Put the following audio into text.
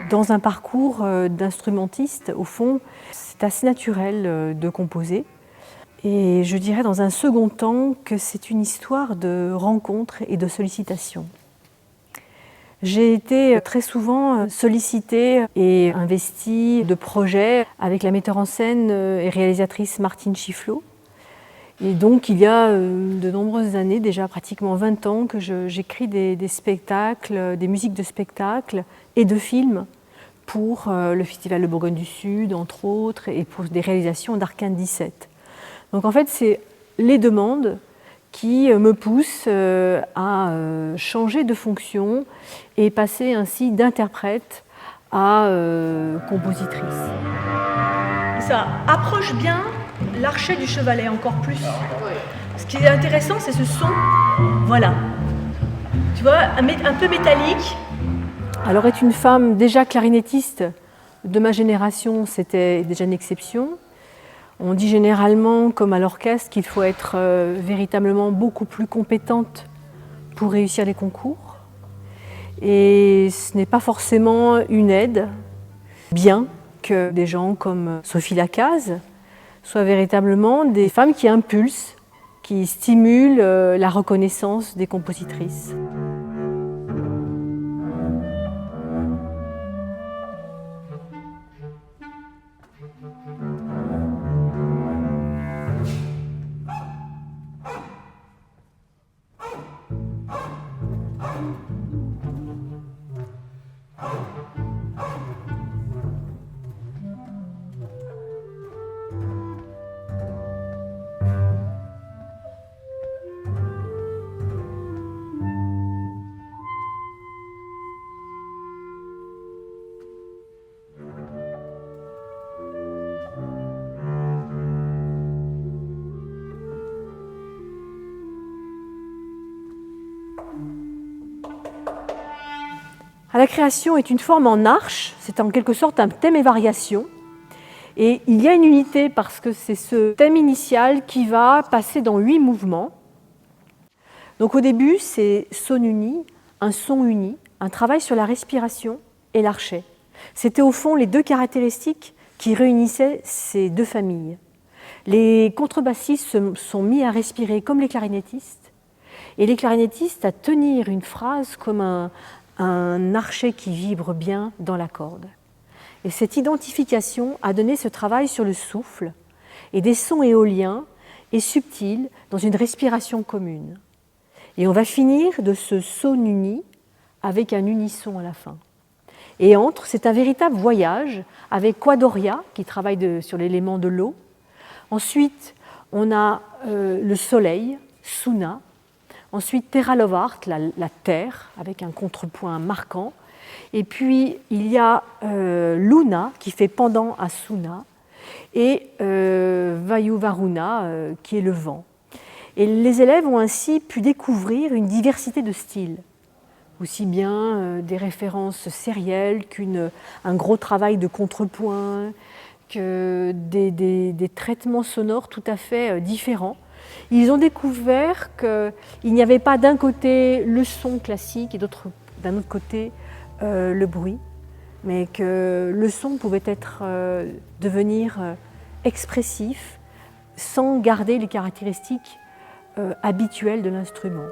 Dans un parcours d'instrumentiste, au fond, c'est assez naturel de composer. Et je dirais dans un second temps que c'est une histoire de rencontres et de sollicitations. J'ai été très souvent sollicitée et investie de projets avec la metteur en scène et réalisatrice Martine Chifflot. Et donc il y a de nombreuses années, déjà pratiquement 20 ans, que j'écris des spectacles, des musiques de spectacles et de films pour le Festival de Bourgogne du Sud, entre autres, et pour des réalisations d'Arcane 17. Donc en fait, c'est les demandes qui me poussent à changer de fonction et passer ainsi d'interprète à compositrice. Ça approche bien l'archet du chevalet encore plus. Ce qui est intéressant, c'est ce son, voilà. Tu vois, un peu métallique. Alors être une femme déjà clarinettiste de ma génération, c'était déjà une exception. On dit généralement, comme à l'orchestre, qu'il faut être véritablement beaucoup plus compétente pour réussir les concours. Et ce n'est pas forcément une aide, bien que des gens comme Sophie Lacaze soient véritablement des femmes qui impulsent, qui stimulent la reconnaissance des compositrices. La création est une forme en arche, c'est en quelque sorte un thème et variation. Et il y a une unité parce que c'est ce thème initial qui va passer dans 8 mouvements. Donc au début, c'est son uni, un son uni, un travail sur la respiration et l'archet. C'était au fond les deux caractéristiques qui réunissaient ces deux familles. Les contrebassistes se sont mis à respirer comme les clarinettistes, et les clarinettistes à tenir une phrase comme un archet qui vibre bien dans la corde. Et cette identification a donné ce travail sur le souffle et des sons éoliens et subtils dans une respiration commune. Et on va finir de ce son uni avec un unisson à la fin. Et entre, c'est un véritable voyage avec Quadoria qui travaille sur l'élément de l'eau. Ensuite, on a le soleil, Suna. Ensuite, Terra Lovart, la terre, avec un contrepoint marquant. Et puis, il y a Luna, qui fait pendant à Suna, et Vayuvaruna, qui est le vent. Et les élèves ont ainsi pu découvrir une diversité de styles, aussi bien des références sérielles qu'un gros travail de contrepoint, que des traitements sonores tout à fait différents. Ils ont découvert qu'il n'y avait pas d'un côté le son classique et d'un autre côté le bruit, mais que le son pouvait devenir expressif sans garder les caractéristiques habituelles de l'instrument.